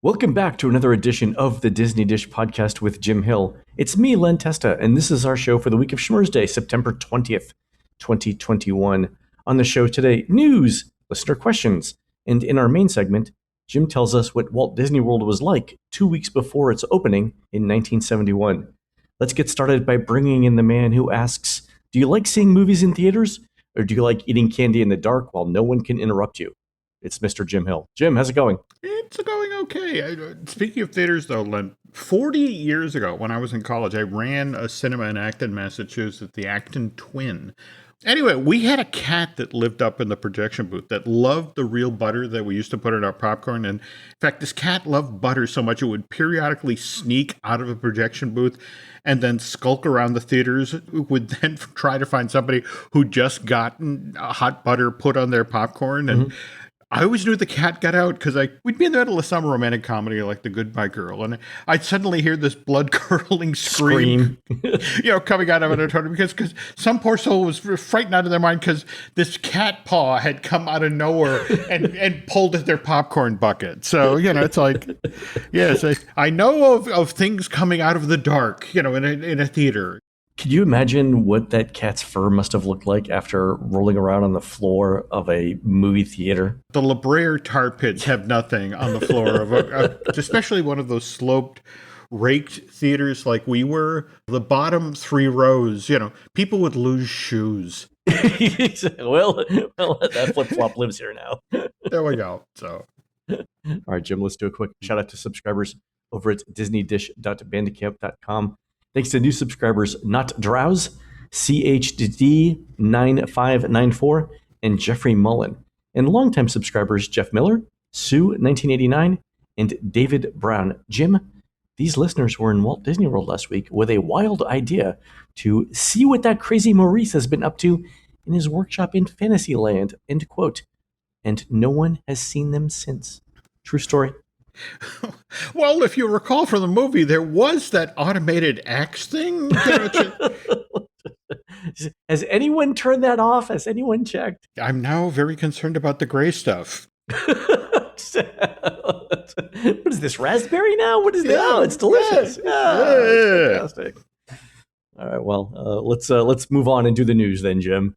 Welcome back to another edition of the Disney Dish podcast with Jim Hill. It's me, Len Testa, and this is our show for the week of Schmurz Day, September 20th, 2021. On the show today, news, listener questions, and in our main segment, Jim tells us what Walt Disney World was like 2 weeks before its opening in 1971. Let's get started by bringing in the man who asks, do you like seeing movies in theaters, or do you like eating candy in the dark while no one can interrupt you? It's Mr. Jim Hill. Jim, how's it going? It's going okay. Speaking of theaters, though, Len, 40 years ago when I was in college, I ran a cinema in Acton, Massachusetts, the Acton Twin. Anyway, we had a cat that lived up in the projection booth that loved the real butter that we used to put in our popcorn. And in fact, this cat loved butter so much it would periodically sneak out of the projection booth and then skulk around the theaters, would then try to find somebody who just gotten hot butter put on their popcorn. And I always knew the cat got out because we'd be in the middle of some romantic comedy like The Goodbye Girl, and I'd suddenly hear this blood-curdling scream. Coming out of an auditorium because some poor soul was frightened out of their mind because this cat paw had come out of nowhere and pulled at their popcorn bucket. So, it's like, yes, I know of things coming out of the dark, in a theater. Could you imagine what that cat's fur must have looked like after rolling around on the floor of a movie theater? The La Brea tar pits have nothing on the floor of especially one of those sloped, raked theaters like we were. The bottom 3 rows, people would lose shoes. well, that flip-flop lives here now. There we go. So, all right, Jim, let's do a quick shout out to subscribers over at disneydish.bandicamp.com. Thanks to new subscribers, Not Drowse, CHD9594, and Jeffrey Mullen. And longtime subscribers, Jeff Miller, Sue1989, and David Brown. Jim, these listeners were in Walt Disney World last week with a wild idea to see what that crazy Maurice has been up to in his workshop in Fantasyland, end quote. And no one has seen them since. True story. Well, if you recall from the movie, there was that automated axe thing. Has anyone turned that off? Has anyone checked? I'm now very concerned about the gray stuff. What is this, raspberry now? What is that? Oh, it's delicious. It's fantastic. All right, well, let's move on and do the news then, Jim.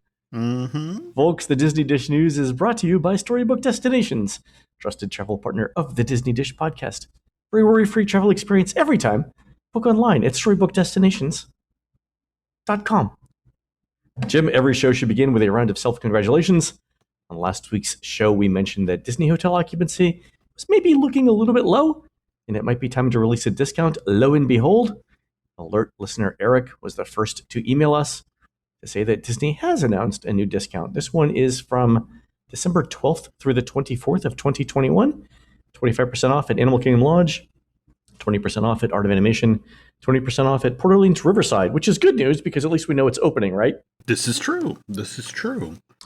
Folks, the Disney Dish News is brought to you by Storybook Destinations, trusted travel partner of the Disney Dish podcast. For a worry-free travel experience every time, book online at storybookdestinations.com. Jim, every show should begin with a round of self-congratulations. On last week's show, we mentioned that Disney hotel occupancy was maybe looking a little bit low, and it might be time to release a discount. Lo and behold, alert listener Eric was the first to email us to say that Disney has announced a new discount. This one is from December 12th through the 24th of 2021. 25% off at Animal Kingdom Lodge, 20% off at Art of Animation, 20% off at Port Orleans Riverside, which is good news because at least we know it's opening, right? This is true.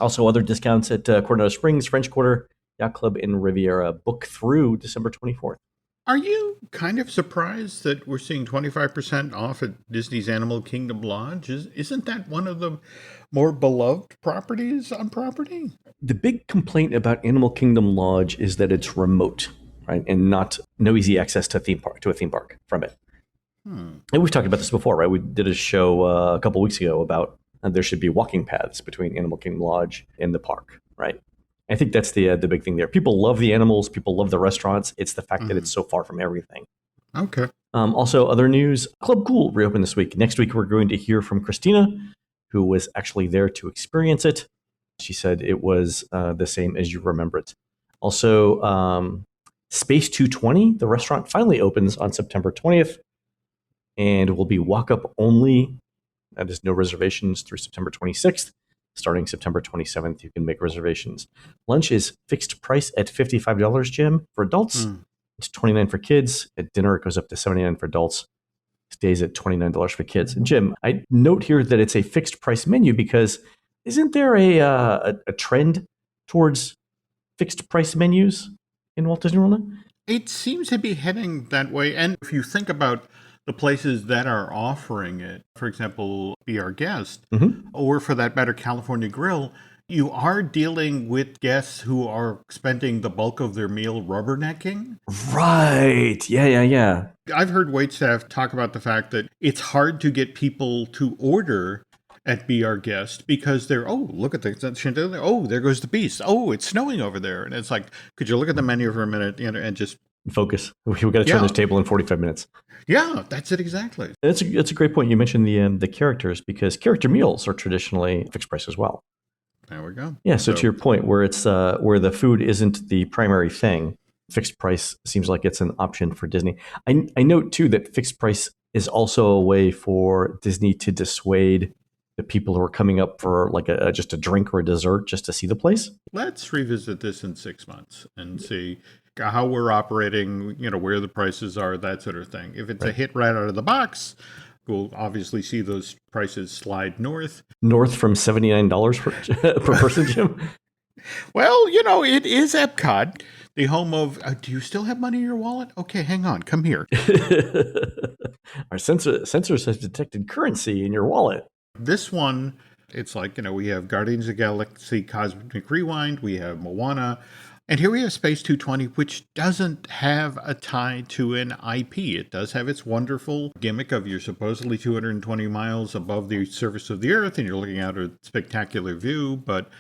Also, other discounts at Coronado Springs, French Quarter, Yacht Club, and Riviera. Book through December 24th. Are you kind of surprised that we're seeing 25% off at Disney's Animal Kingdom Lodge? Isn't that one of the more beloved properties on property? The big complaint about Animal Kingdom Lodge is that it's remote, right, and no easy access to a theme park from it. And we've talked about this before, right? We did a show a couple weeks ago about there should be walking paths between Animal Kingdom Lodge and the park, right? I think that's the big thing there. People love the animals. People love the restaurants. It's the fact that it's so far from everything. Okay. Also, other news, Club Cool reopened this week. Next week, we're going to hear from Christina, who was actually there to experience it. She said it was the same as you remember it. Also, Space 220, the restaurant, finally opens on September 20th and will be walk-up only. That is no reservations through September 26th. Starting September 27th, you can make reservations. Lunch is fixed price at $55, Jim, for adults. It's $29 for kids. At dinner, it goes up to $79 for adults. Stays at $29 for kids. And Jim, I note here that it's a fixed price menu because isn't there a trend towards fixed price menus in Walt Disney World now? It seems to be heading that way. And if you think about the places that are offering it, for example, Be Our Guest, or for that matter, California Grill, You are dealing with guests who are spending the bulk of their meal rubbernecking. Right. Yeah. I've heard waitstaff talk about the fact that it's hard to get people to order at Be Our Guest because they're, oh, look at the chandelier. Oh, there goes the beast. Oh, it's snowing over there. And it's like, could you look at the menu for a minute and just focus? We've got to turn this table in 45 minutes. Yeah, that's it exactly. That's a great point. You mentioned the characters, because character meals are traditionally fixed price as well. There we go. Yeah. So to your point, where it's where the food isn't the primary thing, fixed price seems like it's an option for Disney. I note too that fixed price is also a way for Disney to dissuade the people who are coming up for like just a drink or a dessert just to see the place. Let's revisit this in 6 months and see how we're operating, where the prices are, that sort of thing. If it's a hit right out of the box, we'll obviously see those prices slide north. North from $79 per person, Jim? Well, it is Epcot, the home of, do you still have money in your wallet? Okay, hang on, come here. Our sensors have detected currency in your wallet. This one, it's like, we have Guardians of the Galaxy Cosmic Rewind, we have Moana, and here we have Space 220, which doesn't have a tie to an IP. It does have its wonderful gimmick of you're supposedly 220 miles above the surface of the Earth, and you're looking out a spectacular view, but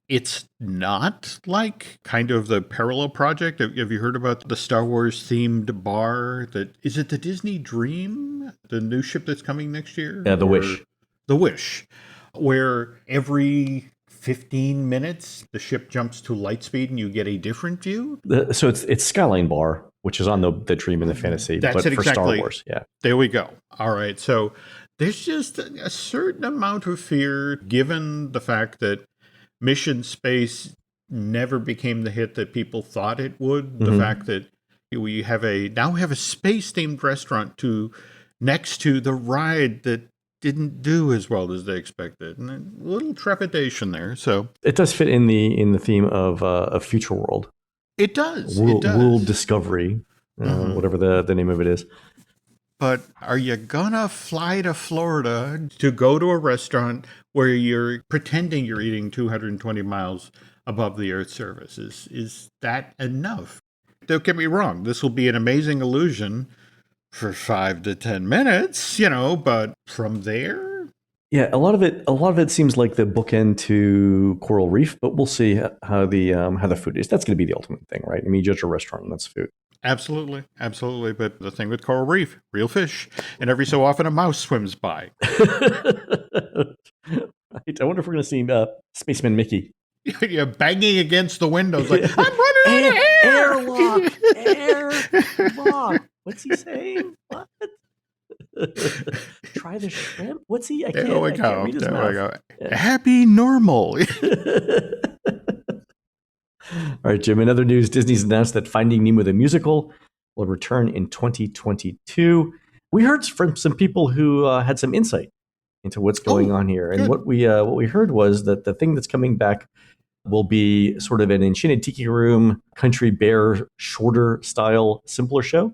it's not like kind of the parallel project. Have you heard about the Star Wars themed bar? Is it the Disney Dream, the new ship that's coming next year? Yeah, the Wish. The Wish, where every 15 minutes the ship jumps to light speed and you get a different view. So it's Skyline Bar, which is on the Dream and the Fantasy, That's but it, for exactly. Star Wars. Yeah. There we go. All right. So there's just a certain amount of fear, given the fact that Mission Space never became the hit that people thought it would. The fact that we now have a space-themed restaurant next to the ride that didn't do as well as they expected, and a little trepidation there. So it does fit in the theme of Future World. It does. World Discovery, whatever the name of it is. But are you gonna fly to Florida to go to a restaurant where you're pretending you're eating 220 miles above the Earth's surface? Is that enough? Don't get me wrong. This will be an amazing illusion for 5 to 10 minutes, but from there? Yeah, a lot of it seems like the bookend to Coral Reef, but we'll see how the food is. That's going to be the ultimate thing, right? I mean, you judge a restaurant and that's food. Absolutely. But the thing with Coral Reef, real fish, and every so often a mouse swims by. Right. I wonder if we're going to see Spaceman Mickey. You're banging against the windows like, I'm running out of air! Airlock! What's he saying? What? Try the shrimp? What's he? I can't read his mouth. Yeah. Happy normal. All right, Jim. In other news, Disney's announced that Finding Nemo the musical will return in 2022. We heard from some people who had some insight into what's going on here, and what we heard was that the thing that's coming back will be sort of an Enchanted Tiki Room, Country Bear, shorter style, simpler show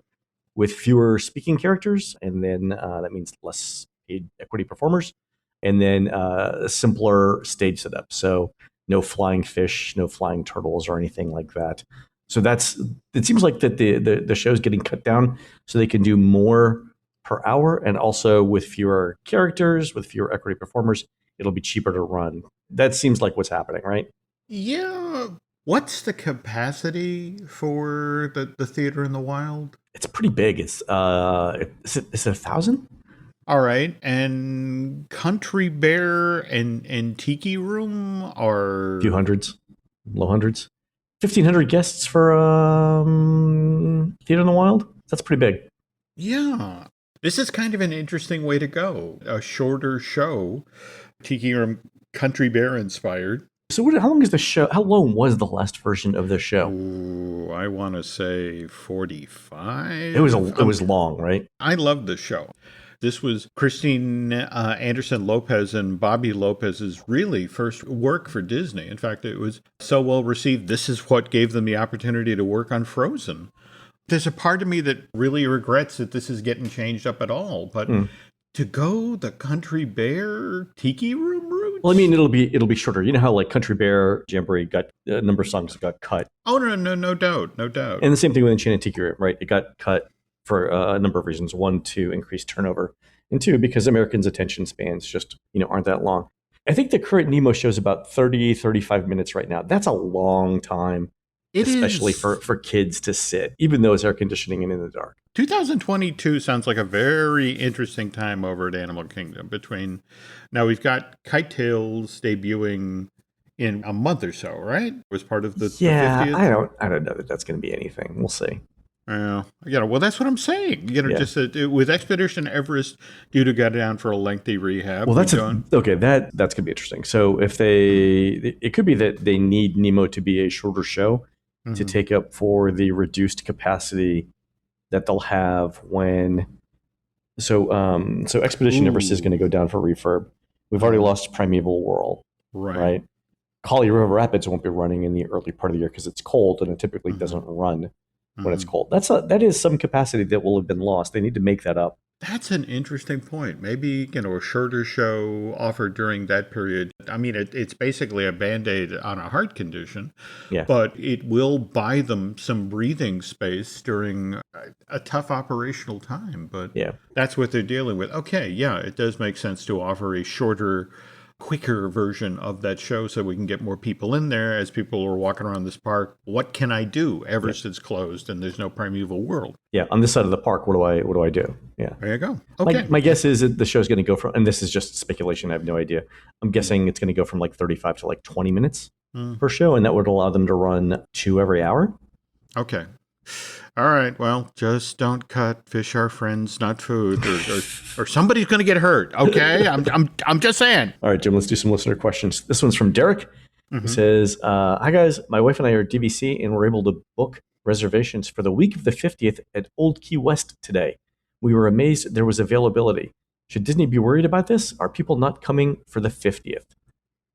with fewer speaking characters, and then that means less paid equity performers, and then a simpler stage setup. So no flying fish, no flying turtles, or anything like that. So it seems like that the show's getting cut down so they can do more per hour, and also with fewer characters, with fewer equity performers, it'll be cheaper to run. That seems like what's happening, right? Yeah. What's the capacity for the theater in the wild? It's pretty big. Is it 1,000? All right. And Country Bear and Tiki Room are... Few hundreds, low hundreds. 1,500 guests for Theater in the Wild? That's pretty big. Yeah. This is kind of an interesting way to go. A shorter show, Tiki Room, Country Bear inspired. So how long is the show? How long was the last version of the show? Ooh, I want to say 45. It was long, right? I loved the show. This was Christine Anderson Lopez and Bobby Lopez's really first work for Disney. In fact, it was so well received. This is what gave them the opportunity to work on Frozen. There's a part of me that really regrets that this is getting changed up at all. But to go the Country Bear Tiki Room route? Well, I mean, it'll be shorter. You know how like Country Bear Jamboree got a number of songs got cut. Oh, no doubt, no doubt. And the same thing with Enchanted Tiki Room, right? It got cut for a number of reasons. One, to increase turnover, and two, because Americans' attention spans just aren't that long. I think the current Nemo show is about 30, 35 minutes right now. That's a long time, especially for kids to sit, even though it's air conditioning and in the dark. 2022 sounds like a very interesting time over at Animal Kingdom. Now we've got Kite Tales debuting in a month or so, right? It was part of the 50th? I don't know that that's going to be anything. We'll see. Well, that's what I'm saying. Just with Expedition Everest due to go down for a lengthy rehab. Well, that's okay. That's going to be interesting. So if it could be that they need Nemo to be a shorter show to take up for the reduced capacity that they'll have when. So Expedition Everest is going to go down for refurb. We've already lost Primeval Whirl, right? Collie River Rapids won't be running in the early part of the year because it's cold, and it typically doesn't run when it's cold. That is some capacity that will have been lost. They need to make that up. That's an interesting point. Maybe, a shorter show offered during that period. I mean, it's basically a Band-Aid on a heart condition, but it will buy them some breathing space during a tough operational time. But that's what they're dealing with. Okay, it does make sense to offer a shorter, quicker version of that show so we can get more people in there as people are walking around this park. What can I do? Everest is closed and there's no Primeval World. Yeah, on this side of the park, what do I do? Yeah. There you go. Okay. My guess is that the show's going to go from, and this is just speculation, I have no idea. I'm guessing it's going to go from like 35 to like 20 minutes per show, and that would allow them to run 2 every hour. Okay. All right. Well, just don't cut fish are friends, not food, or somebody's going to get hurt. Okay. I'm just saying. All right, Jim, let's do some listener questions. This one's from Derek. He says, hi guys, my wife and I are DVC and we're able to book reservations for the week of the 50th at Old Key West today. We were amazed there was availability. Should Disney be worried about this? Are people not coming for the 50th?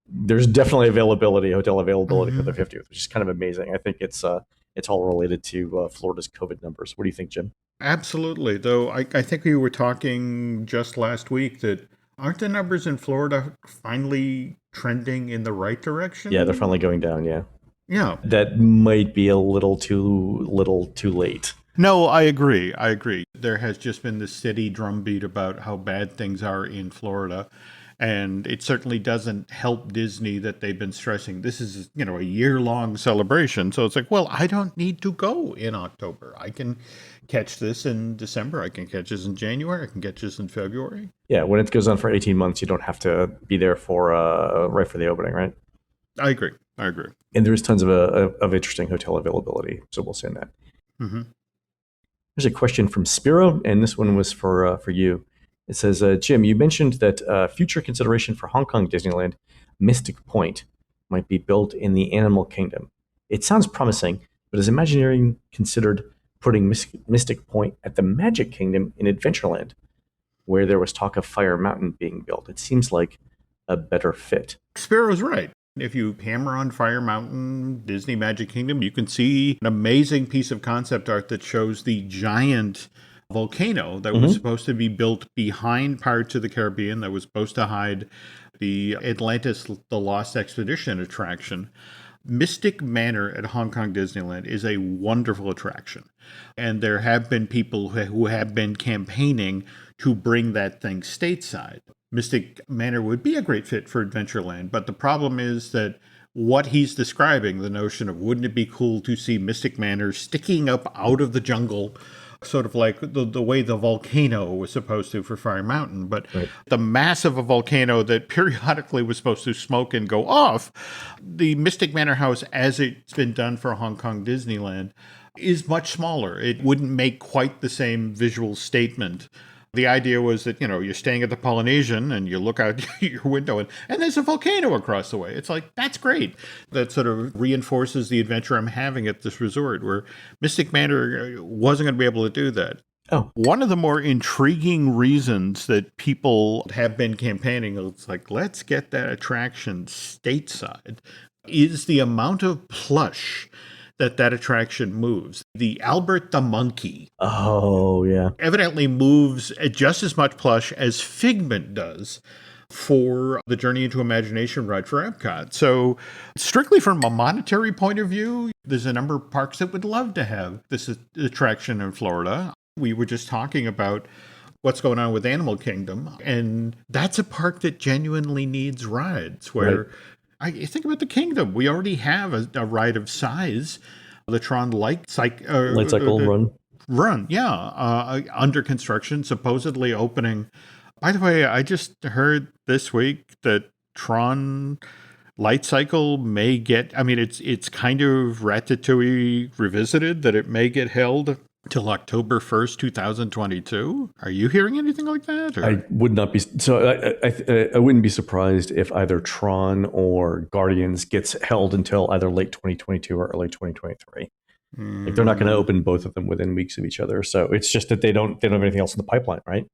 There's definitely hotel availability for the 50th, which is kind of amazing. I think it's all related to Florida's COVID numbers. What do you think, Jim? Absolutely. Though I think we were talking just last week that aren't the numbers in Florida finally trending in the right direction? Yeah, they're finally going down, yeah. Yeah. That might be a little too late. No, I agree. There has just been this steady drumbeat about how bad things are in Florida. And it certainly doesn't help Disney that they've been stressing this is, a year-long celebration. So it's like, well, I don't need to go in October. I can catch this in December. I can catch this in January. I can catch this in February. Yeah, when it goes on for 18 months, you don't have to be there for right for the opening, right? I agree. And there's tons of interesting hotel availability. So we'll send that. There's a question from Spiro, and this one was for you. It says, Jim, you mentioned that future consideration for Hong Kong Disneyland, Mystic Point, might be built in the Animal Kingdom. It sounds promising, but is Imagineering considered putting Mystic Point at the Magic Kingdom in Adventureland, where there was talk of Fire Mountain being built? It seems like a better fit. Spiro's right. If you hammer on Fire Mountain, Disney Magic Kingdom, you can see an amazing piece of concept art that shows the giant volcano that was supposed to be built behind Pirates of the Caribbean, that was supposed to hide the Atlantis, the Lost Expedition attraction. Mystic Manor at Hong Kong Disneyland is a wonderful attraction. And there have been people who have been campaigning to bring that thing stateside. Mystic Manor would be a great fit for Adventureland, but the problem is that what he's describing, the notion of wouldn't it be cool to see Mystic Manor sticking up out of the jungle, sort of like the way the volcano was supposed to for Fire Mountain, but the mass of a volcano that periodically was supposed to smoke and go off, the Mystic Manor House, as it's been done for Hong Kong Disneyland, is much smaller. It wouldn't make quite the same visual statement. The idea was that, you're staying at the Polynesian and you look out your window and there's a volcano across the way. It's like, that's great. That sort of reinforces the adventure I'm having at this resort, where Mystic Manor wasn't going to be able to do that. Oh. One of the more intriguing reasons that people have been campaigning, it's like, let's get that attraction stateside, is the amount of plush that attraction moves. The Albert the Monkey. Oh, yeah. Evidently moves just as much plush as Figment does for the Journey into Imagination ride for Epcot. So strictly from a monetary point of view, there's a number of parks that would love to have this attraction in Florida. We were just talking about what's going on with Animal Kingdom, and that's a park that genuinely needs rides where I think about the Kingdom. We already have a ride of size, the Tron Light Cycle Run, under construction, supposedly opening. By the way, I just heard this week that Tron Light Cycle may get, I mean, it's kind of Ratatouille revisited, that it may get held till October 1st, 2022. Are you hearing anything like that? Or? I would not be. So I wouldn't be surprised if either Tron or Guardians gets held until either late 2022 or early 2023. Like they're not going to open both of them within weeks of each other. So it's just that they don't have anything else in the pipeline, right?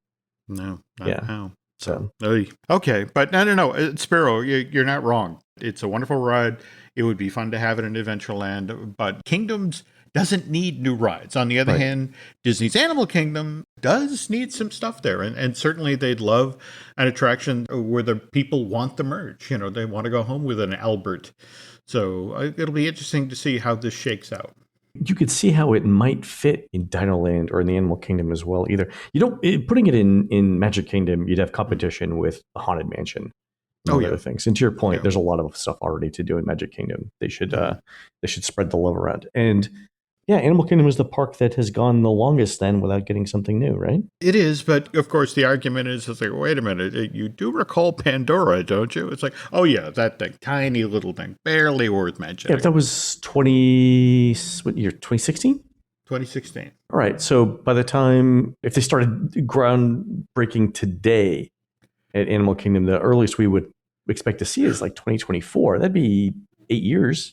No. Yeah. So okay, but no. Sparrow, you're not wrong. It's a wonderful ride. It would be fun to have it in Adventureland, but Kingdoms doesn't need new rides. On the other hand, Disney's Animal Kingdom does need some stuff there. And certainly they'd love an attraction where the people want the merge. You know, they want to go home with an Albert. So it'll be interesting to see how this shakes out. You could see how it might fit in Dinoland or in the Animal Kingdom as well. Either putting it in Magic Kingdom, you'd have competition with a Haunted Mansion. Other things. And to your point, there's a lot of stuff already to do in Magic Kingdom. They should spread the love around. And Animal Kingdom is the park that has gone the longest then without getting something new, right? It is, but of course the argument is, it's like, wait a minute, you do recall Pandora, don't you? It's like, oh yeah, that thing, tiny little thing, barely worth mentioning. Yeah, that was 2016? 2016. All right, so by the time, if they started groundbreaking today at Animal Kingdom, the earliest we would expect to see is like 2024. That'd be 8 years.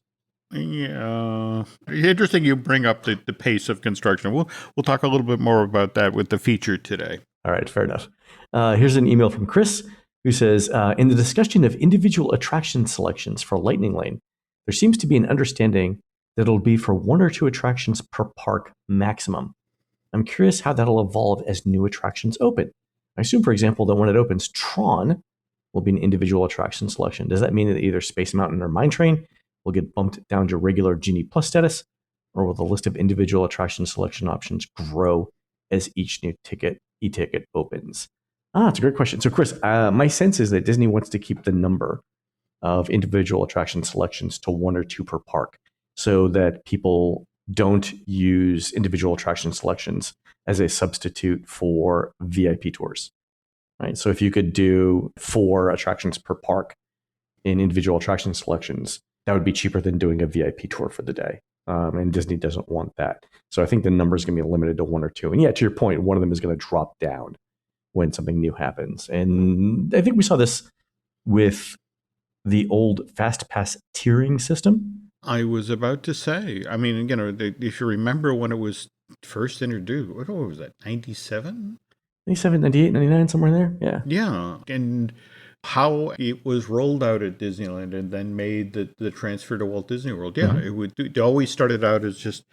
Yeah, interesting. You bring up the pace of construction. We'll talk a little bit more about that with the feature today. All right, fair enough. Here's an email from Chris who says, in the discussion of individual attraction selections for Lightning Lane, there seems to be an understanding that it'll be for 1 or 2 attractions per park maximum. I'm curious how that'll evolve as new attractions open. I assume, for example, that when it opens, Tron will be an individual attraction selection. Does that mean that either Space Mountain or Mine Train will get bumped down to regular Genie Plus status, or will the list of individual attraction selection options grow as each new e-ticket opens? That's a great question. So, Chris, my sense is that Disney wants to keep the number of individual attraction selections to 1 or 2 per park, so that people don't use individual attraction selections as a substitute for VIP tours. Right? So if you could do 4 attractions per park in individual attraction selections, that would be cheaper than doing a VIP tour for the day. And Disney doesn't want that. So I think the number is going to be limited to 1 or 2. And to your point, one of them is going to drop down when something new happens. And I think we saw this with the old Fast Pass tiering system. I was about to say, I mean, if you remember when it was first introduced, what was that, 97? 97, 98, 99, somewhere in there? Yeah. Yeah. And how it was rolled out at Disneyland and then made the transfer to Walt Disney World. Yeah, it always started out as just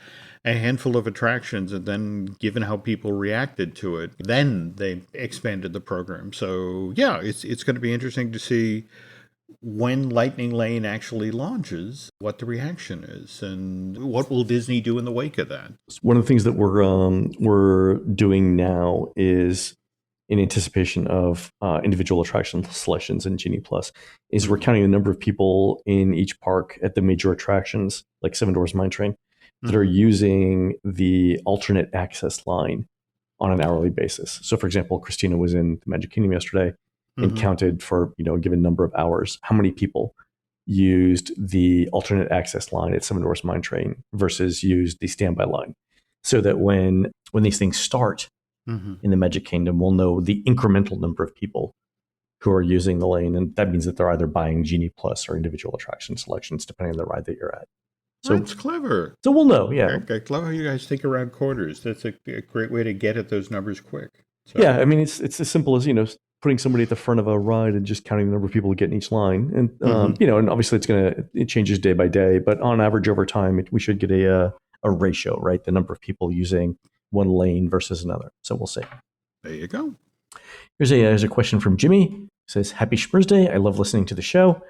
a handful of attractions, and then given how people reacted to it, then they expanded the program. So yeah, it's going to be interesting to see when Lightning Lane actually launches, what the reaction is, and what will Disney do in the wake of that. One of the things that we're doing now is, in anticipation of individual attraction selections in Genie Plus, is we're counting the number of people in each park at the major attractions, like Seven Dwarfs Mine Train, that are using the alternate access line on an hourly basis. So, for example, Christina was in the Magic Kingdom yesterday and counted for a given number of hours how many people used the alternate access line at Seven Dwarfs Mine Train versus used the standby line, so that when these things start in the Magic Kingdom, we'll know the incremental number of people who are using the lane, and that means that they're either buying Genie Plus or individual attraction selections, depending on the ride that you're at. So that's clever. So we'll know, yeah. I love how you guys think around quarters. That's a great way to get at those numbers quick. So. Yeah, I mean, it's as simple as, putting somebody at the front of a ride and just counting the number of people who get in each line. And, and obviously it changes day by day, but on average over time, we should get a ratio, right? The number of people using one lane versus another. So we'll see. There you go. Here's a question from Jimmy, Says, Happy Schmurz Day. I love listening to the show. Do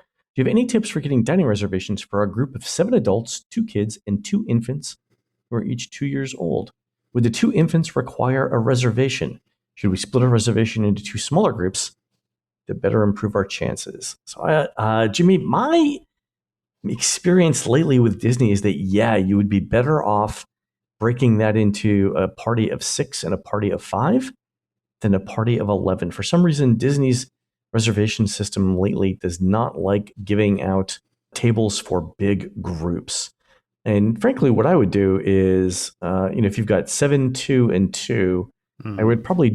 you have any tips for getting dining reservations for a group of 7 adults, 2 kids, and 2 infants who are each 2 years old? Would the 2 infants require a reservation? Should we split a reservation into 2 smaller groups to better improve our chances? So, Jimmy, my experience lately with Disney is that, yeah, you would be better off breaking that into a party of 6 and a party of 5 than a party of 11. For some reason, Disney's reservation system lately does not like giving out tables for big groups. And frankly, what I would do is, if you've got 7, 2, and 2, I would probably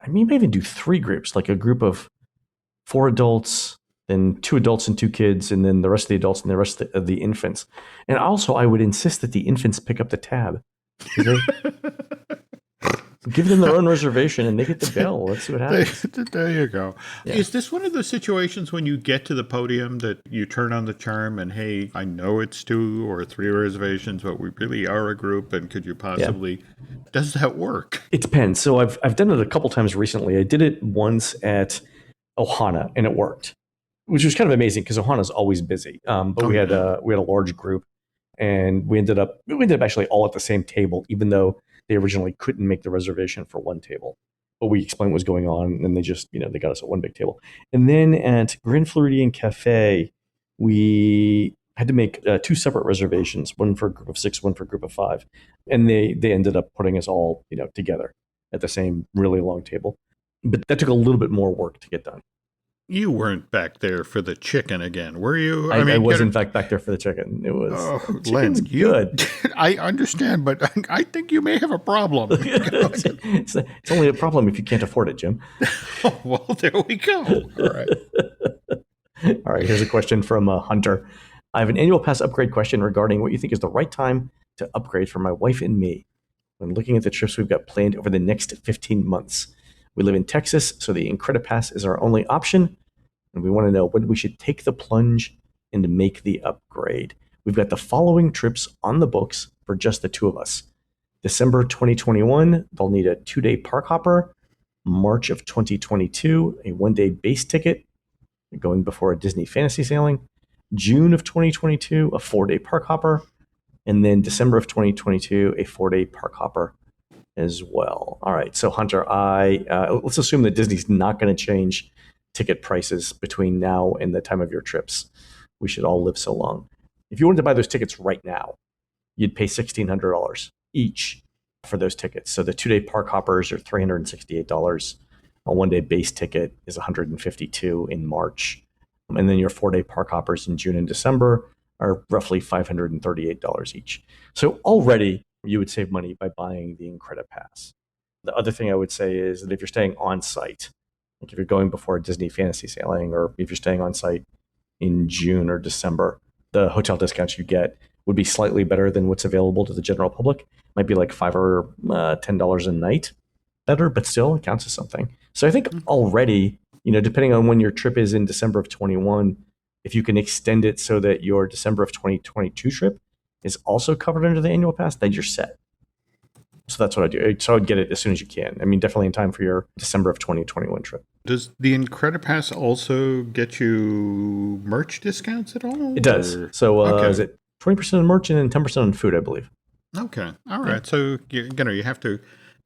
maybe even do 3 groups, like a group of 4 adults, then 2 adults and 2 kids, and then the rest of the adults and the rest of the infants. And also, I would insist that the infants pick up the tab. Give them their own reservation and they get the bill. Let's see what happens. There you go. Yeah. Is this one of those situations when you get to the podium that you turn on the charm and, hey, I know it's 2 or 3 reservations, but we really are a group, and could you possibly... Yeah. Does that work? It depends. So I've done it a couple times recently. I did it once at Ohana, and it worked, which was kind of amazing because Ohana's always busy. But we had a large group, and we ended up actually all at the same table, even though they originally couldn't make the reservation for one table. But we explained what was going on, and they just, they got us at one big table. And then at Grand Floridian Cafe, we had to make 2 separate reservations, one for a group of 6, one for a group of 5. And they ended up putting us all, together at the same really long table. But that took a little bit more work to get done. You weren't back there for the chicken again, were you? I was, in fact, back there for the chicken. It was chicken's good. I understand, but I think you may have a problem. It's only a problem if you can't afford it, Jim. Oh, well, there we go. All right. All right, here's a question from Hunter. I have an annual pass upgrade question regarding what you think is the right time to upgrade for my wife and me when looking at the trips we've got planned over the next 15 months. We live in Texas, so the Incredipass is our only option, and we want to know when we should take the plunge and make the upgrade. We've got the following trips on the books for just the 2 of us. December 2021, they'll need a 2-day park hopper. March of 2022, a 1-day base ticket going before a Disney fantasy sailing. June of 2022, a 4-day park hopper. And then December of 2022, a 4-day park hopper as well. All right, so Hunter, let's assume that Disney's not going to change ticket prices between now and the time of your trips. We should all live so long. If you wanted to buy those tickets right now, you'd pay $1,600 each for those tickets. So the 2-day park hoppers are $368. A 1-day base ticket is $152 in March. And then your 4-day park hoppers in June and December are roughly $538 each. So already you would save money by buying the Incredipass. The other thing I would say is that if you're staying on site, like if you're going before a Disney fantasy sailing, or if you're staying on site in June or December, the hotel discounts you get would be slightly better than what's available to the general public. Might be like $5 or $10 a night better, but still it counts as something. So I think already, depending on when your trip is in December of 21, if you can extend it so that your December of 2022 trip is also covered under the annual pass, then you're set. So that's what I do. So I would get it as soon as you can. I mean, definitely in time for your December of 2021 trip. Does the Incredipass also get you merch discounts at all? It does. So is it 20% on merch and then 10% on food, I believe. Okay. All right. Yeah. So, you have to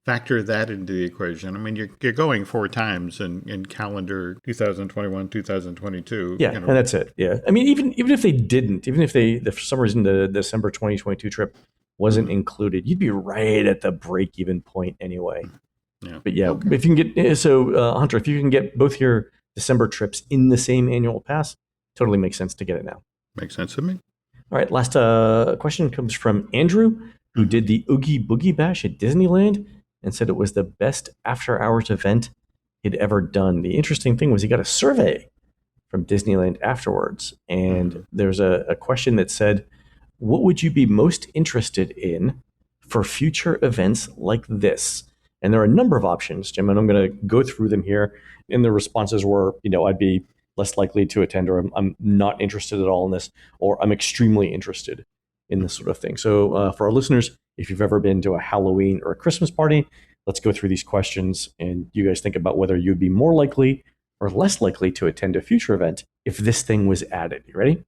factor that into the equation. I mean, you're going 4 times in calendar 2021, 2022. Yeah, and that's it. Yeah. I mean, even if they didn't, even if for some reason the December 2022 trip wasn't included, you'd be right at the break-even point anyway. Yeah. But yeah, okay. If you can get, Hunter, if you can get both your December trips in the same annual pass, totally makes sense to get it now. Makes sense to me. All right, last question comes from Andrew, who did the Oogie Boogie Bash at Disneyland and said it was the best after-hours event he'd ever done. The interesting thing was he got a survey from Disneyland afterwards, and there's a question that said, what would you be most interested in for future events like this? And there are a number of options, Jim, and I'm going to go through them here. And the responses were, I'd be less likely to attend, or I'm not interested at all in this, or I'm extremely interested in this sort of thing. So for our listeners, if you've ever been to a Halloween or a Christmas party, let's go through these questions and you guys think about whether you'd be more likely or less likely to attend a future event if this thing was added? You ready?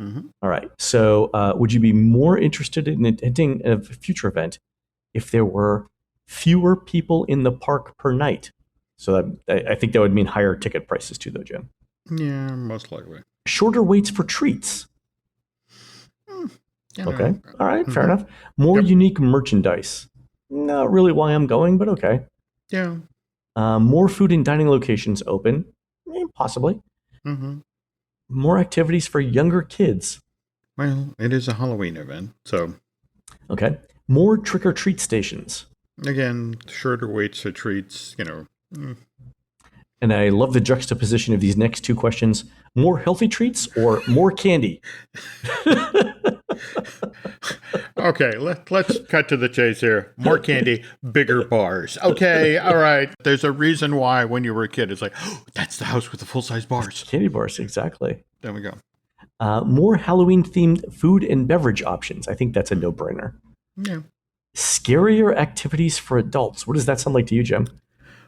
Mm-hmm. All right. So would you be more interested in attending a future event if there were fewer people in the park per night? So I think that would mean higher ticket prices too, though, Jim. Yeah, most likely. Shorter waits for treats. Okay. All right. Fair enough. More unique merchandise. Not really why I'm going, but okay. Yeah. More food and dining locations open. Possibly. Mm-hmm. More activities for younger kids. Well, it is a Halloween event, so. Okay. More trick-or-treat stations. Again, shorter waits for treats, And I love the juxtaposition of these next two questions. More healthy treats or more candy? Okay, let's cut to the chase here. More candy, bigger bars. Okay, all right. There's a reason why when you were a kid, it's like, oh, that's the house with the full-size bars. Candy bars, exactly. There we go. More Halloween-themed food and beverage options. I think that's a no-brainer. Yeah. Scarier activities for adults. What does that sound like to you, Jim?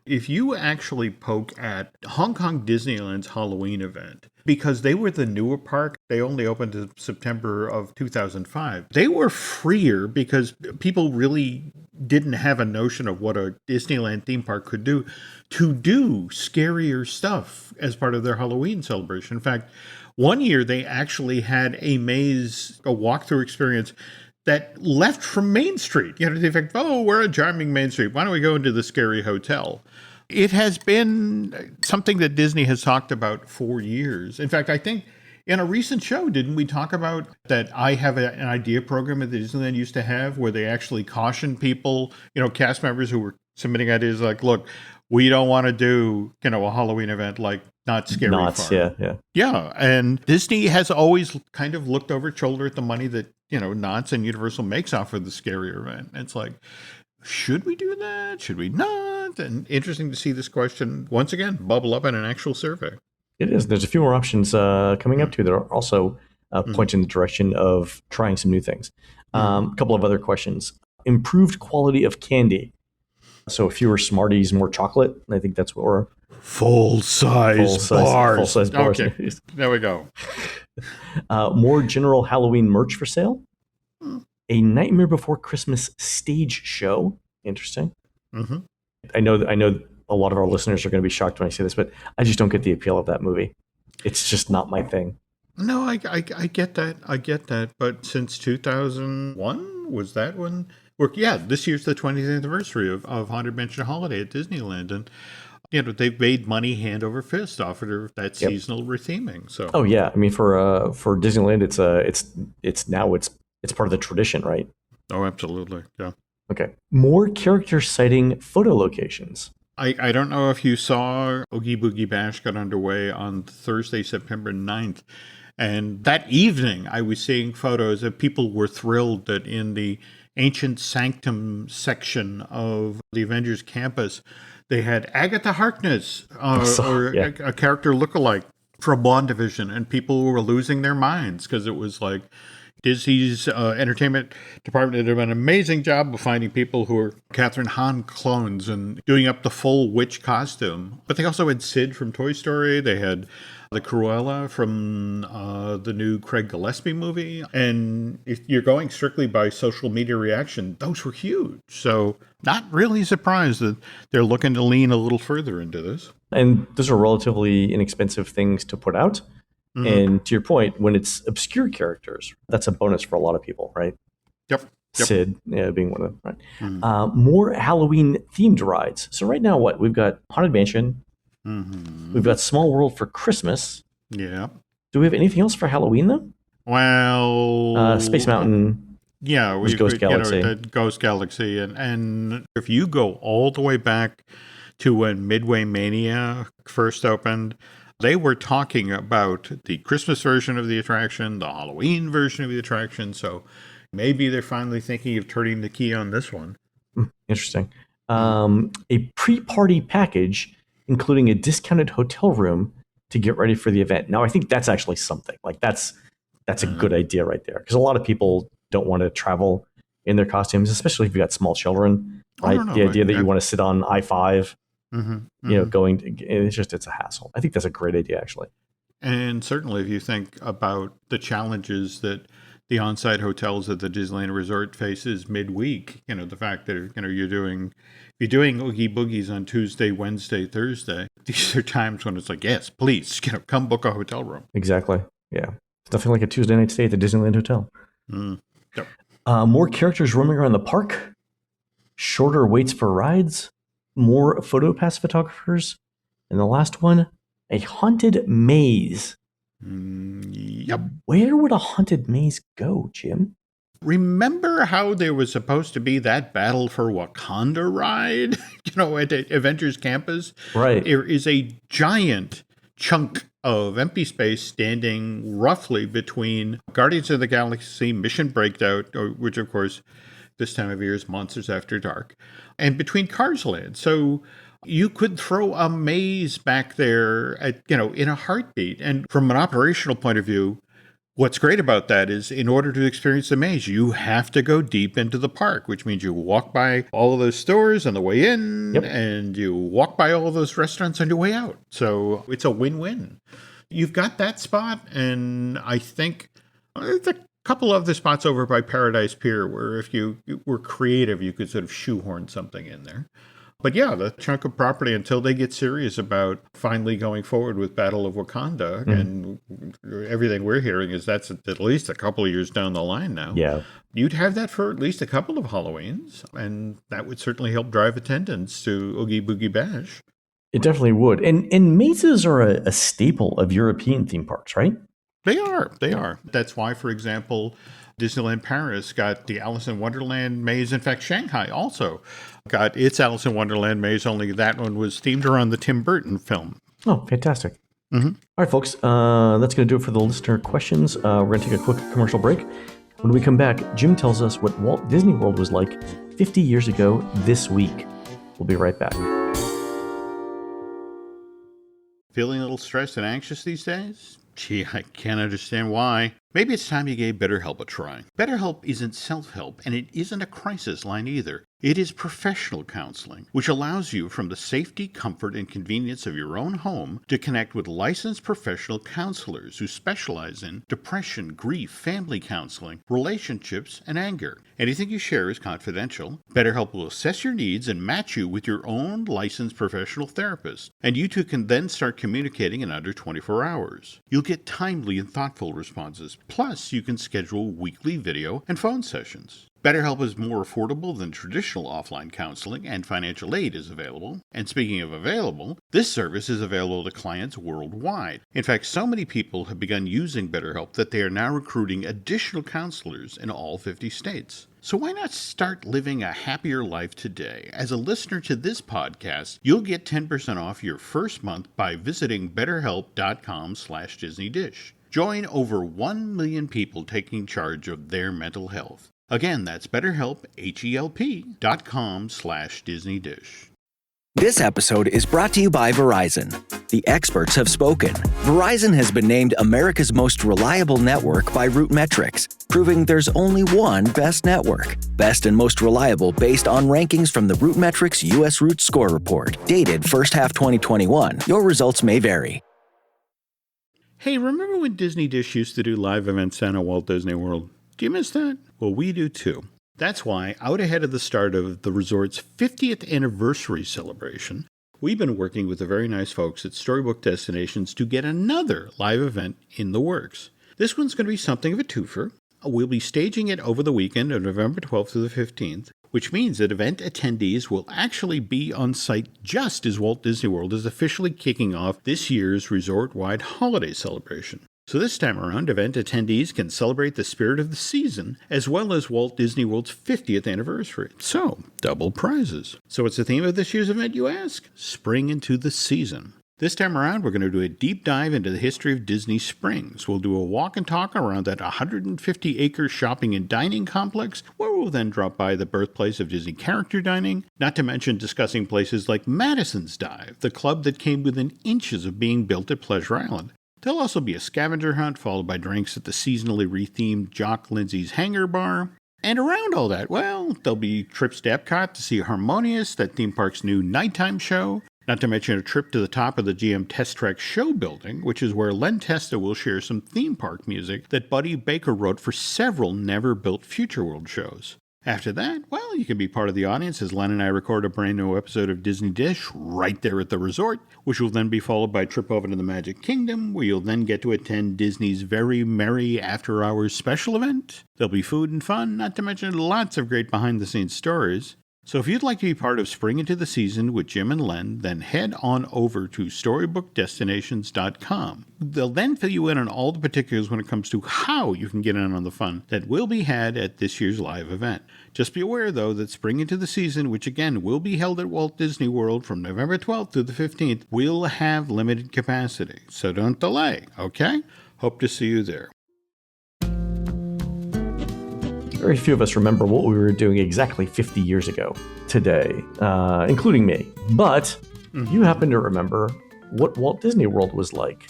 If you actually poke at Hong Kong Disneyland's Halloween event, because they were the newer park, they only opened in September of 2005. They were freer because people really didn't have a notion of what a Disneyland theme park could do to do scarier stuff as part of their Halloween celebration. In fact, one year they actually had a walkthrough experience that left from Main Street. You know, the effect, oh, we're a charming Main Street. Why don't we go into the scary hotel? It has been something that Disney has talked about for years. In fact, I think in a recent show, didn't we talk about that I have an idea program that Disneyland used to have where they actually caution people, cast members who were submitting ideas like, look, we don't want to do, a Halloween event like Not Scary Knott's, Farm. yeah. Yeah, and Disney has always kind of looked over its shoulder at the money that, Knott's and Universal makes off of the scarier event. It's like, should we do that? Should we not? And interesting to see this question, once again, bubble up in an actual survey. It is. There's a few more options coming up, too, that are also pointing in the direction of trying some new things. A couple of other questions. Improved quality of candy. So fewer Smarties, more chocolate. I think that's what we're... Full-size bars. Full-size bars. Okay, there we go. More general Halloween merch for sale. A Nightmare Before Christmas stage show. Interesting. Mm-hmm. I know a lot of our listeners are going to be shocked when I say this, but I just don't get the appeal of that movie. It's just not my thing. No, I get that. I get that. But since 2001, was that when? This year's the 20th anniversary of Haunted Mansion Holiday at Disneyland. And, they've made money hand over fist off of that seasonal retheming. So. Oh, yeah. I mean, for Disneyland, it's part of the tradition, right? Oh, absolutely. Yeah. Okay. More character sighting photo locations. I don't know if you saw Oogie Boogie Bash got underway on Thursday, September 9th. And that evening, I was seeing photos of people were thrilled that in the Ancient Sanctum section of the Avengers campus, they had Agatha Harkness, a character lookalike from WandaVision, and people were losing their minds because it was like Disney's entertainment department did an amazing job of finding people who were Catherine Hahn clones and doing up the full witch costume. But they also had Sid from Toy Story. They had the Cruella from the new Craig Gillespie movie. And if you're going strictly by social media reaction, those were huge. So not really surprised that they're looking to lean a little further into this. And those are relatively inexpensive things to put out. Mm-hmm. And to your point, when it's obscure characters, that's a bonus for a lot of people, right? Yep. Sid being one of them, right? Mm-hmm. More Halloween-themed rides. So right now, we've got Haunted Mansion. Mm-hmm. We've got Small World for Christmas. Yeah. Do we have anything else for Halloween, though? Well... Space Mountain. Yeah. Ghost Galaxy. Ghost Galaxy. And if you go all the way back to when Midway Mania first opened... They were talking about the Christmas version of the attraction, the Halloween version of the attraction. So maybe they're finally thinking of turning the key on this one. Interesting. A pre-party package, including a discounted hotel room to get ready for the event. Now, I think that's actually something. Like that's a good idea right there. Because a lot of people don't want to travel in their costumes, especially if you've got small children. Right? The idea that you want to sit on I-5 It's a hassle. I think that's a great idea, actually. And certainly if you think about the challenges that the on-site hotels at the Disneyland Resort faces midweek, the fact that, you're doing Oogie Boogies on Tuesday, Wednesday, Thursday, these are times when it's like, yes, please, come book a hotel room. Exactly. Yeah. It's nothing like a Tuesday night stay at the Disneyland Hotel. Yep. More characters roaming around the park, shorter waits for rides, more PhotoPass photographers, and the last one, a haunted maze. Yep. Where would a haunted maze go, Jim? Remember how there was supposed to be that Battle for Wakanda ride, at Avengers Campus? Right. There is a giant chunk of empty space standing roughly between Guardians of the Galaxy Mission Breakout, which of course this time of year is Monsters After Dark, and between Cars Land. So you could throw a maze back there in a heartbeat. And from an operational point of view, what's great about that is in order to experience the maze, you have to go deep into the park, which means you walk by all of those stores on the way in, yep, and you walk by all of those restaurants on your way out. So it's a win-win. You've got that spot, and I think there's a couple of the spots over by Paradise Pier where if you were creative, you could sort of shoehorn something in there. But yeah, the chunk of property, until they get serious about finally going forward with Battle of Wakanda, and everything we're hearing is that's at least a couple of years down the line now. Yeah. You'd have that for at least a couple of Halloweens, and that would certainly help drive attendance to Oogie Boogie Bash. It definitely would. And mazes are a staple of European theme parks, right? They are. That's why, for example, Disneyland Paris got the Alice in Wonderland maze. In fact, Shanghai also got its Alice in Wonderland maze, only that one was themed around the Tim Burton film. Oh, fantastic. All right, folks, that's going to do it for the listener questions. We're going to take a quick commercial break. When we come back, Jim tells us what Walt Disney World was like 50 years ago this week. We'll be right back. Feeling a little stressed and anxious these days? Gee, I can't understand why. Maybe it's time you gave BetterHelp a try. BetterHelp isn't self-help, and it isn't a crisis line either. It is professional counseling, which allows you, from the safety, comfort, and convenience of your own home, to connect with licensed professional counselors who specialize in depression, grief, family counseling, relationships, and anger. Anything you share is confidential. BetterHelp will assess your needs and match you with your own licensed professional therapist, and you two can then start communicating in under 24 hours. You'll get timely and thoughtful responses. Plus, you can schedule weekly video and phone sessions. BetterHelp is more affordable than traditional offline counseling, and financial aid is available. And speaking of available, this service is available to clients worldwide. In fact, so many people have begun using BetterHelp that they are now recruiting additional counselors in all 50 states. So why not start living a happier life today? As a listener to this podcast, you'll get 10% off your first month by visiting betterhelp.com/DisneyDish. Join over 1 million people taking charge of their mental health. Again, that's BetterHelp, HELP.com/DisneyDish. This episode is brought to you by Verizon. The experts have spoken. Verizon has been named America's most reliable network by RootMetrics, proving there's only one best network. Best and most reliable based on rankings from the RootMetrics U.S. Root Score Report. Dated first half 2021. Your results may vary. Hey, remember when Disney Dish used to do live events down at Walt Disney World? Do you miss that? Well, we do too. That's why, out ahead of the start of the resort's 50th anniversary celebration, we've been working with the very nice folks at Storybook Destinations to get another live event in the works. This one's going to be something of a twofer. We'll be staging it over the weekend of November 12th to the 15th, which means that event attendees will actually be on site just as Walt Disney World is officially kicking off this year's resort-wide holiday celebration. So this time around, event attendees can celebrate the spirit of the season, as well as Walt Disney World's 50th anniversary. So, double prizes. So what's the theme of this year's event, you ask? Spring into the season. This time around, we're going to do a deep dive into the history of Disney Springs. We'll do a walk and talk around that 150-acre shopping and dining complex, where we'll then drop by the birthplace of Disney character dining, not to mention discussing places like Madison's Dive, the club that came within inches of being built at Pleasure Island. There'll also be a scavenger hunt, followed by drinks at the seasonally rethemed Jock Lindsay's Hangar Bar. And around all that, well, there'll be trips to Epcot to see Harmonious, that theme park's new nighttime show, Not to mention a trip to the top of the GM Test Track show building, which is where Len Testa will share some theme park music that Buddy Baker wrote for several never-built Future World shows. After that, well, you can be part of the audience as Len and I record a brand new episode of Disney Dish right there at the resort, which will then be followed by a trip over to the Magic Kingdom, where you'll then get to attend Disney's very merry after-hours special event. There'll be food and fun, not to mention lots of great behind-the-scenes stories. So if you'd like to be part of Spring Into the Season with Jim and Len, then head on over to StorybookDestinations.com. They'll then fill you in on all the particulars when it comes to how you can get in on the fun that will be had at this year's live event. Just be aware, though, that Spring Into the Season, which again will be held at Walt Disney World from November 12th through the 15th, will have limited capacity. So don't delay, okay? Hope to see you there. Very few of us remember what we were doing exactly 50 years ago today, including me. But you happen to remember what Walt Disney World was like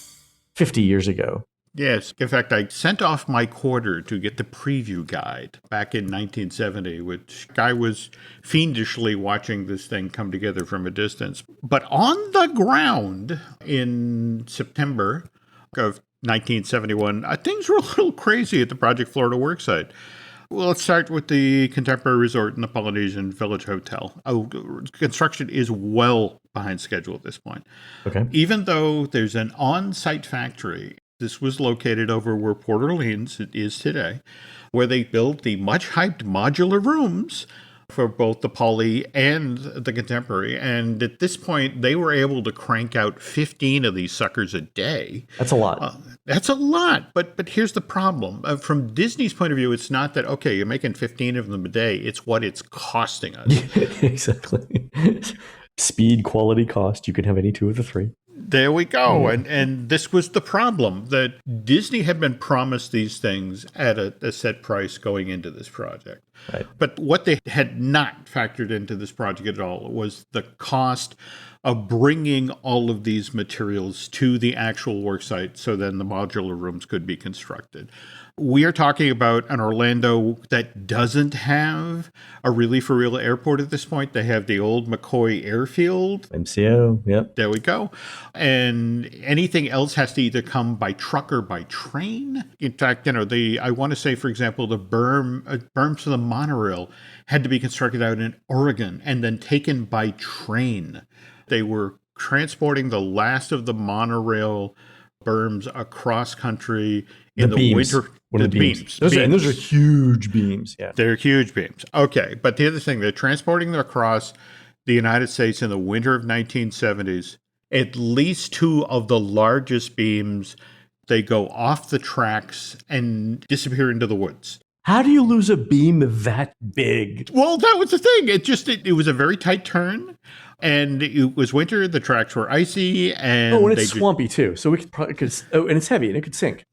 50 years ago. Yes. In fact, I sent off my quarter to get the preview guide back in 1970, which I was fiendishly watching this thing come together from a distance. But on the ground in September of 1971, things were a little crazy at the Project Florida worksite. Well, let's start with the Contemporary Resort in the Polynesian Village Hotel. Construction is well behind schedule at this point. Okay. Even though there's an on-site factory, this was located over where Port Orleans is today, where they built the much-hyped modular rooms for both the Poly and the Contemporary. And at this point, they were able to crank out 15 of these suckers a day. That's a lot. That's a lot. But here's the problem. From Disney's point of view, it's not that, okay, you're making 15 of them a day. It's what it's costing us. Exactly. Speed, quality, cost. You can have any two of the three. There we go. And this was the problem, that Disney had been promised these things at a set price going into this project. Right. But what they had not factored into this project at all was the cost of bringing all of these materials to the actual worksite so then the modular rooms could be constructed. We are talking about an Orlando that doesn't have a really for real airport at this point. They have the old McCoy Airfield. MCO, yep. There we go. And anything else has to either come by truck or by train. In fact, I want to say, for example, the berms to the monorail had to be constructed out in Oregon and then taken by train. They were transporting the last of the monorail berms across country in the winter. The beams. Those are huge beams. Yeah, they're huge beams. Okay, but the other thing, they're transporting them across the United States in the winter of 1970s. At least two of the largest beams, they go off the tracks and disappear into the woods. How do you lose a beam that big? Well, that was the thing. It was a very tight turn. And it was winter. The tracks were icy, and it's swampy too. So we could probably and it's heavy and it could sink.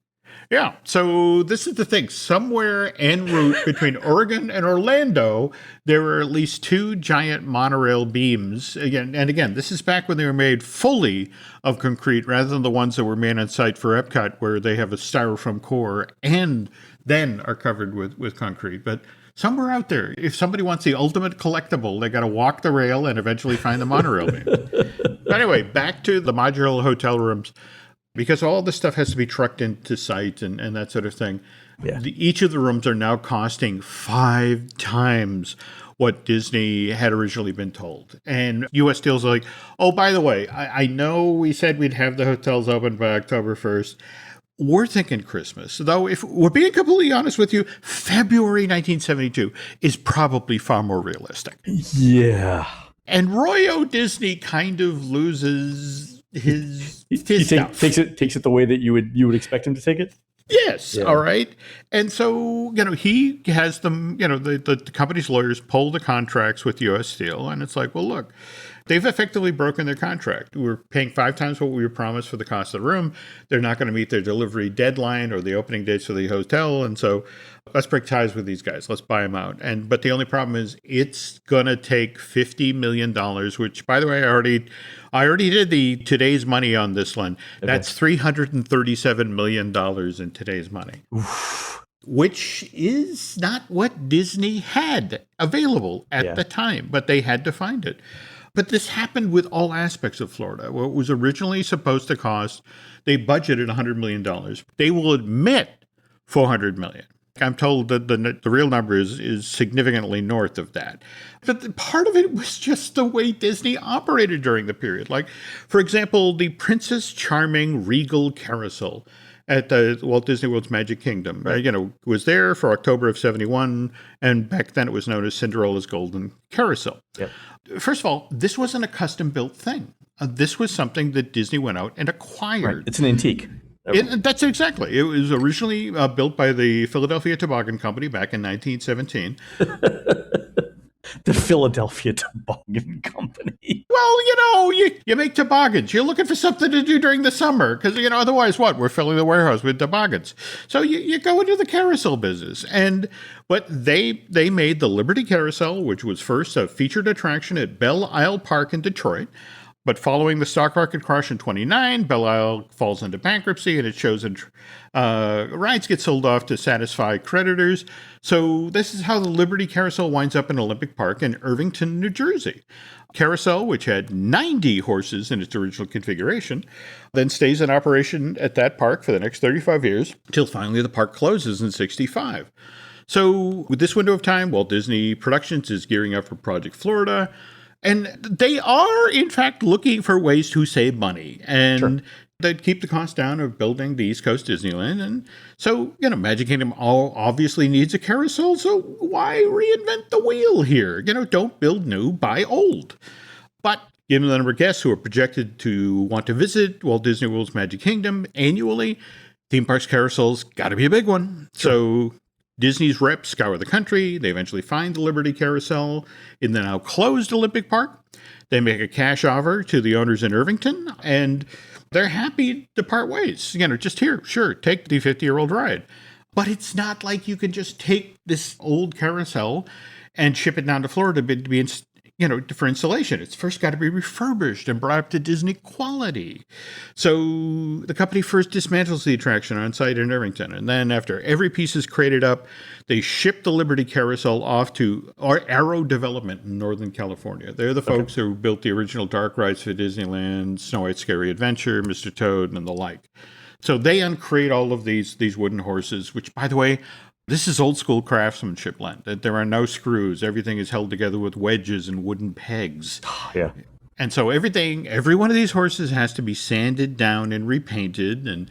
Yeah. So this is the thing. Somewhere en route between Oregon and Orlando, there were at least two giant monorail beams. Again, this is back when they were made fully of concrete rather than the ones that were made on site for Epcot, where they have a styrofoam core and then are covered with concrete. But somewhere out there, if somebody wants the ultimate collectible, they got to walk the rail and eventually find the monorail beam. But anyway, back to the modular hotel rooms. Because all this stuff has to be trucked into site and that sort of thing. Yeah. Each of the rooms are now costing 5 times what Disney had originally been told. And U.S. Steel's like, oh, by the way, I know we said we'd have the hotels open by October 1st. We're thinking Christmas. Though, if we're being completely honest with you, February 1972 is probably far more realistic. Yeah. And Roy O. Disney kind of loses his stuff. Takes it the way that you would expect him to take it? Yes. Yeah. All right. And so, he has them, the company's lawyers pull the contracts with U.S. Steel. And it's like, well, look, they've effectively broken their contract. We're paying 5 times what we were promised for the cost of the room. They're not going to meet their delivery deadline or the opening dates for the hotel. And so let's break ties with these guys. Let's buy them out. But the only problem is it's going to take $50 million, which, by the way, I already did the today's money on this one. Okay. That's $337 million in today's money. Oof. Which is not what Disney had available at the time, but they had to find it. But this happened with all aspects of Florida. What was originally supposed to cost, they budgeted $100 million. They will admit $400 million. I'm told that the real number is significantly north of that. But part of it was just the way Disney operated during the period. Like, for example, the Princess Charming Regal Carousel at the Walt Disney World's Magic Kingdom, was there for October of 71, and back then it was known as Cinderella's Golden Carousel. Yep. First of all, this wasn't a custom-built thing. This was something that Disney went out and acquired. Right. It's an antique. That's exactly. It was originally built by the Philadelphia Toboggan Company back in 1917. The Philadelphia Toboggan Company. Well, you make toboggans. You're looking for something to do during the summer because, otherwise what? We're filling the warehouse with toboggans. So you go into the carousel business. But they made the Liberty Carousel, which was first a featured attraction at Belle Isle Park in Detroit. But following the stock market crash in 29, Belle Isle falls into bankruptcy, and it shows rides get sold off to satisfy creditors. So this is how the Liberty Carousel winds up in Olympic Park in Irvington, New Jersey. Carousel, which had 90 horses in its original configuration, then stays in operation at that park for the next 35 years, till finally the park closes in 65. So with this window of time, Walt Disney Productions is gearing up for Project Florida. And they are, in fact, looking for ways to save money. And they keep the cost down of building the East Coast Disneyland. And so, Magic Kingdom obviously needs a carousel. So why reinvent the wheel here? Don't build new, buy old. But given the number of guests who are projected to want to visit Walt Disney World's Magic Kingdom annually, theme parks carousel's got to be a big one. So Disney's reps scour the country. They eventually find the Liberty Carousel in the now closed Olympic Park. They make a cash offer to the owners in Irvington, and they're happy to part ways. Just here, sure, take the 50-year-old ride. But it's not like you can just take this old carousel and ship it down to Florida to be for installation. It's first got to be refurbished and brought up to Disney quality. So the company first dismantles the attraction on site in Irvington. And then after every piece is crated up, they ship the Liberty Carousel off to Arrow Development in Northern California. They're the folks who built the original dark rides for Disneyland, Snow White's Scary Adventure, Mr. Toad, and the like. So they uncrate all of these wooden horses, which, by the way, this is old school craftsmanship, Len. That there are no screws. Everything is held together with wedges and wooden pegs. Yeah. And so every one of these horses has to be sanded down and repainted. And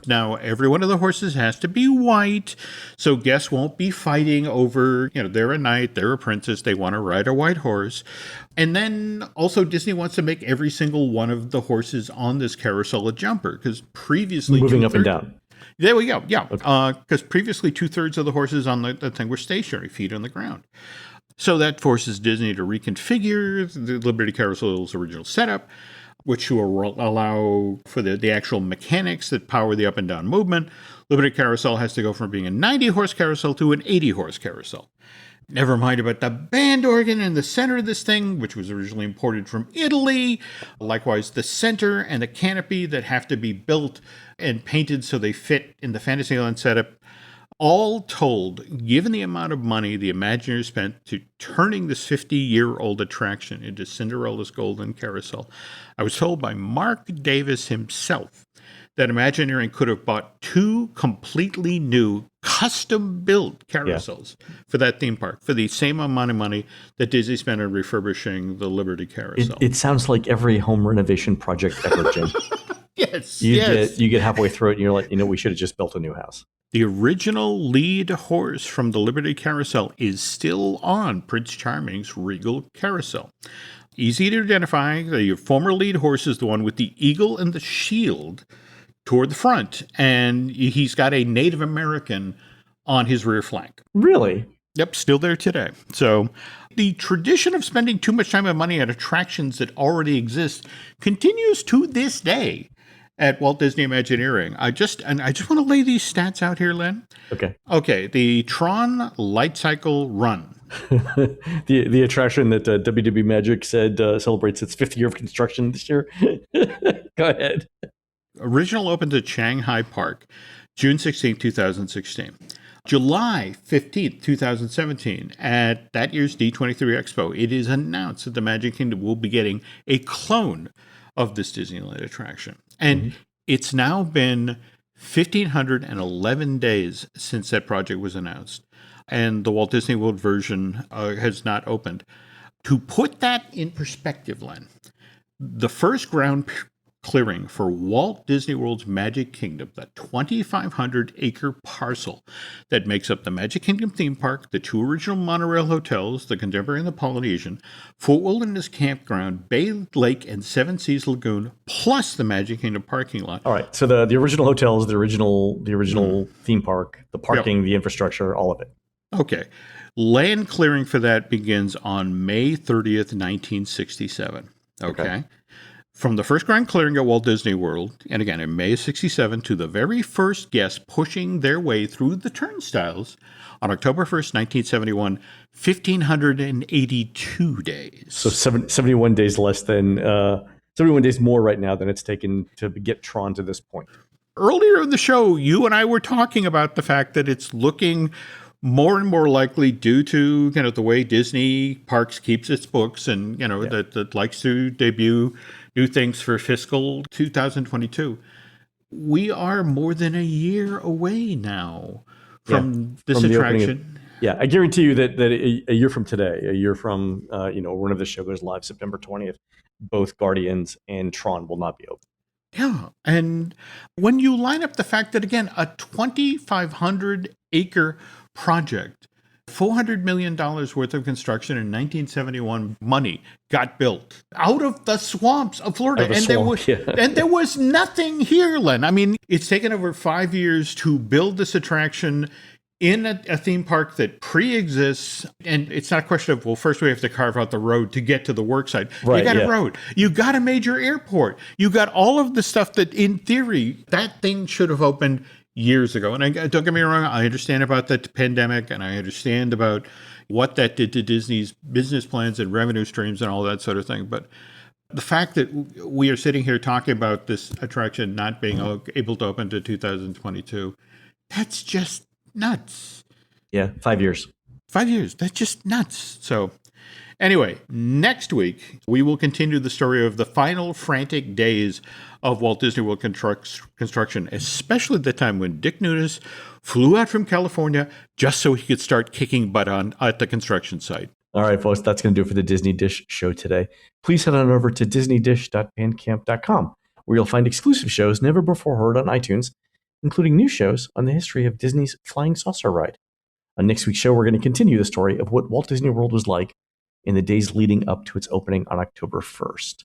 now every one of the horses has to be white. So guests won't be fighting over, they're a knight, they're a princess, they want to ride a white horse. And then also Disney wants to make every single one of the horses on this carousel a jumper, because previously moving up and down. There we go. Yeah. Because previously 2/3 of the horses on the thing were stationary, feet on the ground. So that forces Disney to reconfigure the Liberty Carousel's original setup, which will allow for the actual mechanics that power the up and down movement. Liberty Carousel has to go from being a 90-horse carousel to an 80-horse carousel. Never mind about the band organ in the center of this thing, which was originally imported from Italy. Likewise, the center and the canopy that have to be built and painted so they fit in the Fantasyland setup. All told, given the amount of money the Imagineers spent to turning this 50-year-old attraction into Cinderella's Golden Carousel, I was told by Mark Davis himself that Imagineering could have bought 2 completely new, custom-built carousels for that theme park for the same amount of money that Disney spent on refurbishing the Liberty Carousel. It sounds like every home renovation project ever, Jim. Yes, You get halfway through it and you're like, we should have just built a new house. The original lead horse from the Liberty Carousel is still on Prince Charming's Regal Carousel. Easy to identify. The former lead horse is the one with the eagle and the shield toward the front, and he's got a Native American on his rear flank. Really? Yep, still there today. So the tradition of spending too much time and money on attractions that already exist continues to this day at Walt Disney Imagineering. I just want to lay these stats out here, Len. Okay, the Tron Light Cycle Run. the attraction that WDB Magic said celebrates its 5th year of construction this year. Go ahead. Original opened at Shanghai Park, June 16, 2016. July 15th, 2017, at that year's D23 Expo, it is announced that the Magic Kingdom will be getting a clone of this Disneyland attraction. And it's now been 1,511 days since that project was announced, and the Walt Disney World version has not opened. To put that in perspective, Len, the first ground clearing for Walt Disney World's Magic Kingdom, the 2,500-acre parcel that makes up the Magic Kingdom theme park, the 2 original monorail hotels, the Contemporary and the Polynesian, Fort Wilderness Campground, Bay Lake and Seven Seas Lagoon, plus the Magic Kingdom parking lot. All right, so the original hotels, the original theme park, the parking, the infrastructure, all of it. Okay. Land clearing for that begins on May 30th, 1967. Okay. From the first ground clearing at Walt Disney World, and again in May of 67, to the very first guests pushing their way through the turnstiles on October 1st, 1971, 1,582 days. So 71 days less than, 71 days more right now than it's taken to get Tron to this point. Earlier in the show, you and I were talking about the fact that it's looking more and more likely, due to the way Disney Parks keeps its books, and that likes to debut new things for fiscal 2022. We are more than a year away now from this attraction. I guarantee you that a year from today, a year from whenever the show goes live, September 20th, both Guardians and Tron will not be open. Yeah, and when you line up the fact that, again, a 2,500-acre project, $400 million worth of construction in 1971 money got built out of the swamps of Florida. And there was nothing here, Len. I mean, it's taken over 5 years to build this attraction in a theme park that pre-exists. And it's not a question of, well, first we have to carve out the road to get to the work site. Right, you got a road. You got a major airport. You got all of the stuff that, in theory, that thing should have opened years ago. And don't get me wrong, I understand about the pandemic, and I understand about what that did to Disney's business plans and revenue streams and all that sort of thing. But the fact that we are sitting here talking about this attraction not being able to open to 2022, that's just nuts. Yeah, 5 years. 5 years. That's just nuts. So anyway, next week, we will continue the story of the final frantic days of Walt Disney World construction, especially the time when Dick Nunis flew out from California just so he could start kicking butt at the construction site. All right, folks, that's going to do it for the Disney Dish show today. Please head on over to disneydish.bandcamp.com, where you'll find exclusive shows never before heard on iTunes, including new shows on the history of Disney's Flying Saucer ride. On next week's show, we're going to continue the story of what Walt Disney World was like in the days leading up to its opening on October 1st.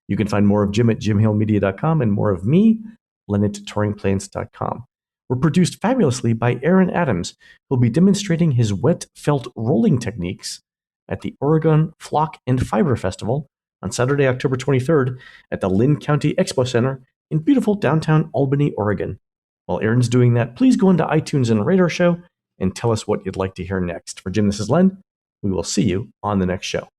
You can find more of Jim at jimhalemedia.com and more of me, Len at touringplans.com. We're produced fabulously by Aaron Adams, who'll be demonstrating his wet felt rolling techniques at the Oregon Flock and Fiber Festival on Saturday, October 23rd at the Lynn County Expo Center in beautiful downtown Albany, Oregon. While Aaron's doing that, please go into iTunes and rate our show and tell us what you'd like to hear next. For Jim, this is Len. We will see you on the next show.